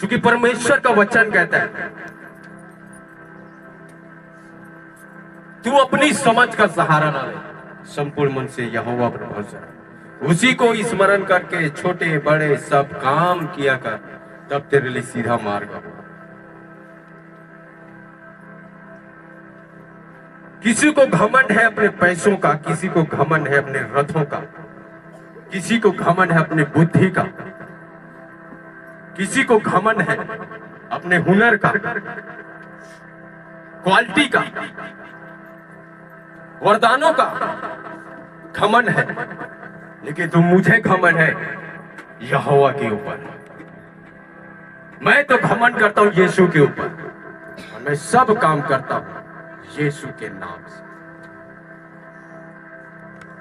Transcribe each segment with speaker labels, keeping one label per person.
Speaker 1: क्योंकि परमेश्वर का वचन कहता है तू अपनी समझ का सहारा ना ले, संपूर्ण मन से यहोवा पर भरोसा रख, उसी को स्मरण करके छोटे बड़े सब काम किया कर, तब तेरे लिए सीधा मार्ग होगा। किसी को घमंड है अपने पैसों का, किसी को घमंड है अपने रथों का, किसी को घमंड है अपने बुद्धि का, किसी को घमंड है अपने हुनर का, क्वालिटी का, वरदानों का घमंड है। लेकिन तुम मुझे घमंड है यहोवा के ऊपर। मैं तो घमंड करता हूं यीशु के ऊपर, और मैं सब काम करता हूं यीशु के नाम से।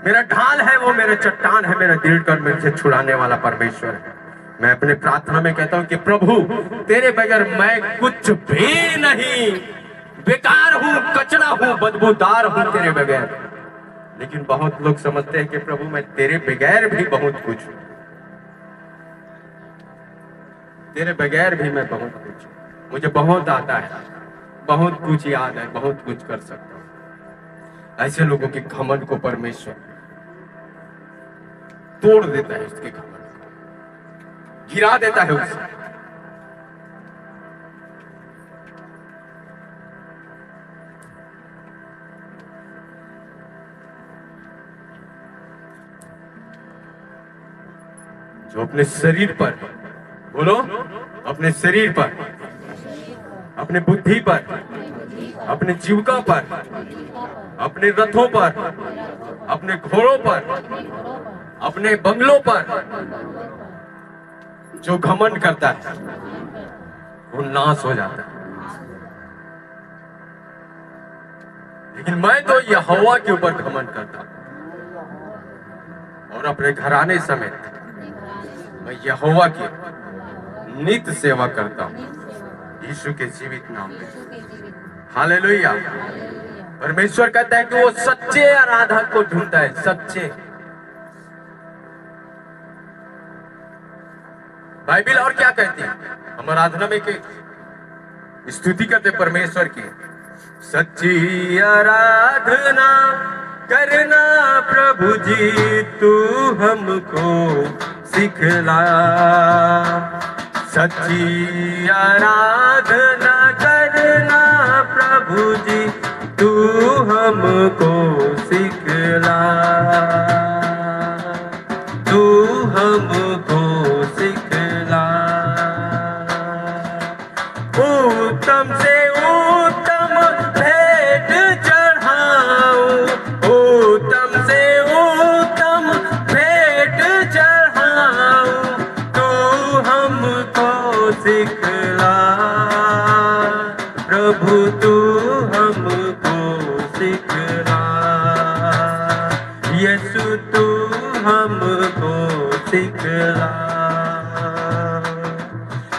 Speaker 1: मेरा ढाल है वो, मेरा चट्टान है, मेरा दृढ़ मेरे से छुड़ाने वाला परमेश्वर है। मैं अपने प्रार्थना में कहता हूं कि प्रभु तेरे बगैर मैं कुछ भी नहीं, बेकार हूं, कचरा हूं, बदबूदार हूं तेरे बगैर। लेकिन बहुत लोग समझते हैं कि प्रभु मैं तेरे बगैर भी बहुत कुछ हूं, तेरे बगैर भी मैं बहुत कुछ हूं, मुझे बहुत आता है, बहुत कुछ याद है, बहुत कुछ कर सकता हूं। ऐसे लोगों के घमंड को परमेश्वर तोड़ देता है, उसके घमंड को गिरा देता है उसे। जो अपने शरीर पर, बोलो, अपने शरीर पर, अपने बुद्धि पर, अपने जीविका पर, अपने रथों पर, अपने घोड़ों पर, अपने बंगलों पर जो घमंड करता है वो नाश हो जाता है। लेकिन मैं तो यहोवा के ऊपर घमंड करता हूं, और अपने घराने समेत मैं यहोवा की नित्य सेवा करता हूं यीशु के जीवित नाम में। हालेलुया। परमेश्वर कहता है कि वो सच्चे आराधक को ढूंढता है, सच्चे। बाइबल और क्या कहती है? हम आराधना में के स्तुति करते परमेश्वर की, सच्ची आराधना करना प्रभु जी तू हमको सिखला। सच्ची आराधना करना प्रभु जी तू हमको सिखला, तू हमको सिखला। उत्तम से उत्तम भेंट चढ़ाऊं, उत्तम से उत्तम भेंट चढ़ाऊं, तू हमको सिखला प्रभु, तू हमको सिखला। यीशु तू हमको सिखला।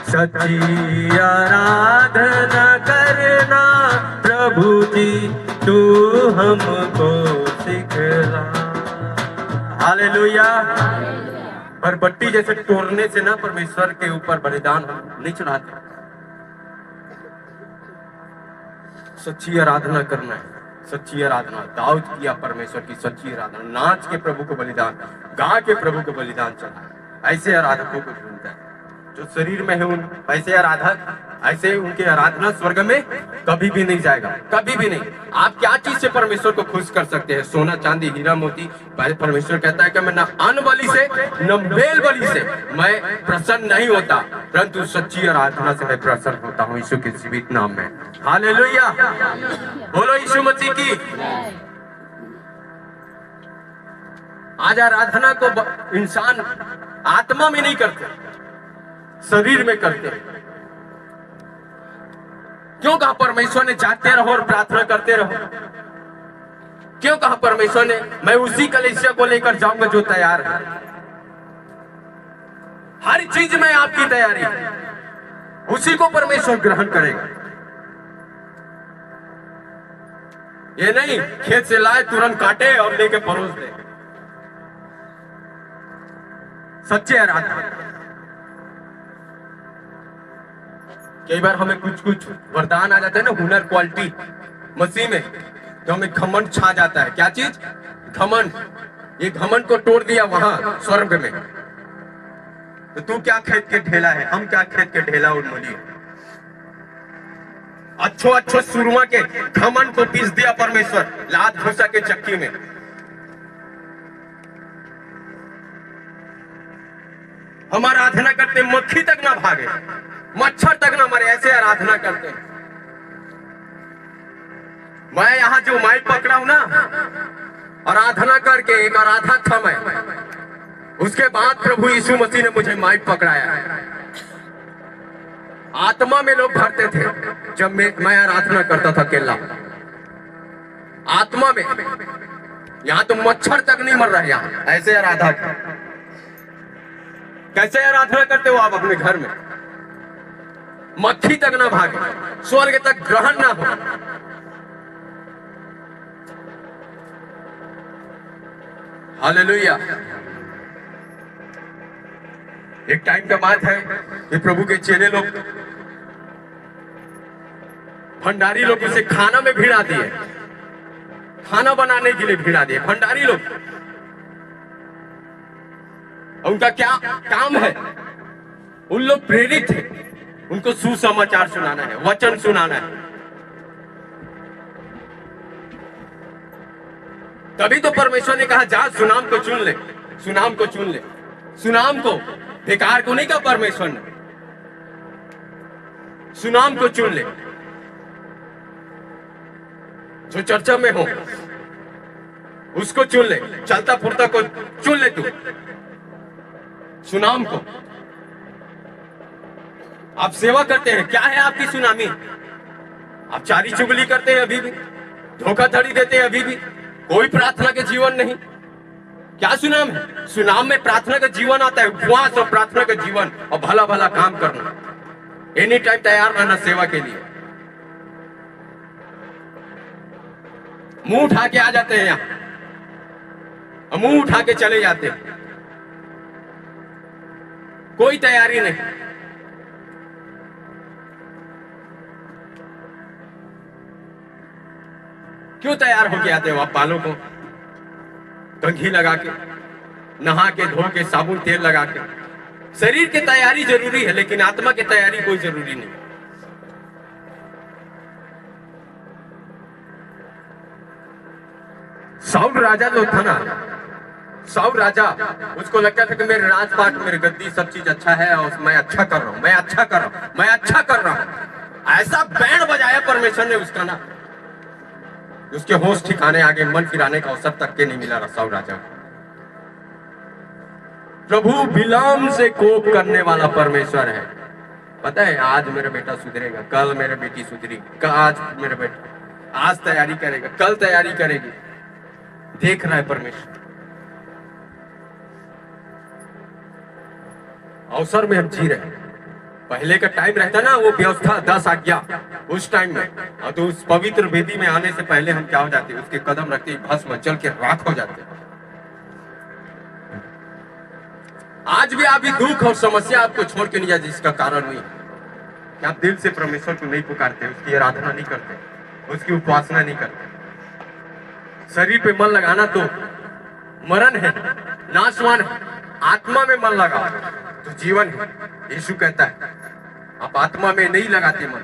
Speaker 1: सच्ची आराधना करना प्रभु जी तू हमको सिखला। हालेलुया। बरबट्टी जैसे तोड़ने से ना परमेश्वर के ऊपर बलिदान नहीं चढ़ाते। सच्ची आराधना करना है, सच्ची आराधना। दाऊद किया परमेश्वर की सच्ची आराधना, नाच के प्रभु को बलिदान, गा के प्रभु को बलिदान चढ़ा। ऐसे आराधकों को ढूंढता है जो शरीर में है उन, ऐसे आराधक, ऐसे उनके आराधना स्वर्ग में कभी भी नहीं जाएगा, कभी भी नहीं। आप क्या चीज से परमेश्वर को खुश कर सकते हैं? सोना चांदी हीरा मोती? परमेश्वर कहता है कि मैं न अन्न बलि से न मेल बलि से मैं प्रसन्न नहीं होता, परंतु सच्ची आराधना से मैं प्रसन्न होता हूँ यीशु के जीवित नाम में। हालेलुया। बोलो यीशु मसीह की। आज आराधना को इंसान आत्मा में नहीं करते, शरीर में करते। क्यों कहा परमेश्वर ने जागते रहो और प्रार्थना करते रहो? क्यों कहा परमेश्वर ने मैं उसी कलीसिया को लेकर जाऊंगा जो तैयार है? हर चीज में आपकी तैयारी, उसी को परमेश्वर ग्रहण करेगा। ये नहीं खेत से लाए तुरंत काटे और लेके परोस दे। सच्चे आराधना कई बार हमें कुछ कुछ वरदान आ जाता है ना, हुनर क्वालिटी मसीह में, तो हमें घमंड छा जाता है। क्या चीज? घमंड। ये घमंड को तोड़ दिया वहां स्वर्ग में। तो तू क्या खेत के ढेला है, हम क्या खेत के ढेला और मूली। अच्छो अच्छो सुरमा के घमंड को पीस दिया परमेश्वर लात भूसा के चक्की में। हम आराधना करते मक्खी तक ना भागे, मच्छर तक ना मरे, ऐसे आराधना करते। मैं यहां जो माइक पकड़ा हूं ना, आराधना करके एक आराधक था मैं, उसके बाद प्रभु यीशु मसीह ने मुझे माइक पकड़ाया। आत्मा में लोग भरते थे जब मैं आराधना करता था अकेला, आत्मा में। यहां तो मच्छर तक नहीं मर रहा है यहां, ऐसे आराधना। कैसे आराधना करते हो आप अपने घर में? मक्खी तक ना भागे, स्वर्ग तक ग्रहण ना हो। हालेलुया। एक टाइम का बात है कि प्रभु के चेले लोग, भंडारी लोग उसे खाना में भिड़ा दिए, खाना बनाने के लिए भिड़ा दिए भंडारी लोग। उनका क्या काम है? उन लोग प्रेरित थे, उनको सुसमाचार सुनाना है, वचन सुनाना है। तभी तो परमेश्वर ने कहा जा सुनाम को चुन ले, सुनाम को चुन ले। सुनाम को, बेकार को नहीं कहा परमेश्वर ने, सुनाम को चुन ले, जो चर्चा में हो उसको चुन ले, चलता फुरता को चुन ले तू, सुनाम को। आप सेवा करते हैं, क्या है आपकी सुनामी? आप चारी चुगली करते हैं अभी भी, धोखाधड़ी देते हैं अभी भी, कोई प्रार्थना के जीवन नहीं। क्या सुनाम है? सुनाम में प्रार्थना का जीवन आता है, उपवास और प्रार्थना का जीवन और भला भला काम करना, एनी टाइम तैयार रहना सेवा के लिए। मुंह उठा के आ जाते हैं यहां, मुंह उठा के चले जाते हैं, कोई तैयारी नहीं। क्यों तैयार होके आते हो आप? बालों को कंघी लगा के, नहा के, धो के, साबुन तेल लगा के। शरीर की तैयारी जरूरी है, लेकिन आत्मा की तैयारी कोई जरूरी नहीं। साउल राजा जो था ना, साउल राजा, उसको लगता था कि मेरे राजपाट, मेरी गद्दी, सब चीज अच्छा है और मैं अच्छा कर रहा हूं, मैं अच्छा कर रहा हूं, मैं अच्छा कर रहा हूं। ऐसा बैंड बजाया परमेश्वर ने उसका ना, उसके होश ठिकाने आगे, मन फिराने का अवसर तक के नहीं मिला साउल राजा को। प्रभु बिलाम से कोप करने वाला परमेश्वर है। पता है, आज मेरा बेटा सुधरेगा, कल मेरी बेटी सुधरेगी, आज मेरा बेटा आज तैयारी करेगा, कल तैयारी करेगी। देख रहा है परमेश्वर। अवसर में हम जी रहे हैं। पहले का टाइम रहता ना, वो व्यवस्था 10 आज्ञा, उस टाइम में, तो उस पवित्र वेदी में आने से पहले हम क्या हो जाते, उसके कदम रखते ही भस्म जल के राख हो जाते। आज भी आप दुख और समस्या आपको छोड़ के नहीं जाए, जिसका कारण हुई कि आप दिल से परमेश्वर को नहीं पुकारते, उसकी आराधना नहीं करते, उसकी उपासना नहीं करते। शरीर पे मन लगाना तो मरण है, नाशवान है। आत्मा में मन लगाओ तो जीवन है। यीशु कहता है आप आत्मा में नहीं लगाते मन,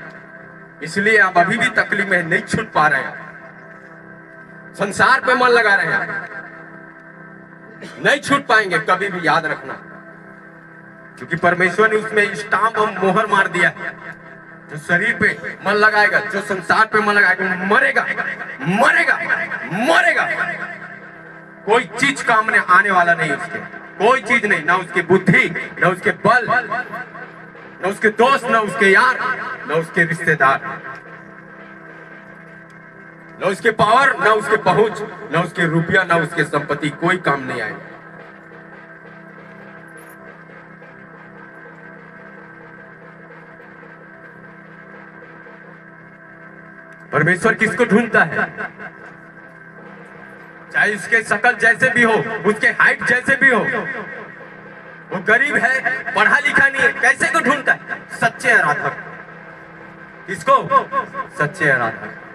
Speaker 1: इसलिए आप अभी भी तकलीफ में नहीं छूट पा रहे हैं। संसार पे मन लगा रहे हैं, नहीं छूट पाएंगे कभी भी, याद रखना। क्योंकि परमेश्वर ने उसमें स्टाम्प और मोहर मार दिया है। जो शरीर पे मन लगाएगा, जो संसार पे मन लगाएगा, मरेगा मरेगा मरेगा। कोई चीज काम में आने वाला नहीं उसके, कोई चीज नहीं, ना उसकी बुद्धि, ना उसके बल, ना उसके दोस्त, ना उसके यार, ना उसके रिश्तेदार, ना उसके पावर, ना उसके पहुंच, ना उसके रुपया, ना उसके संपत्ति, कोई काम नहीं आएगा। परमेश्वर किसको ढूंढता है? चाहे उसके शकल जैसे भी हो, उसके हाइट जैसे भी हो, वो गरीब है, पढ़ा लिखा नहीं है, कैसे को ढूंढता है? सच्चे आराधक, किसको? सच्चे आराधना।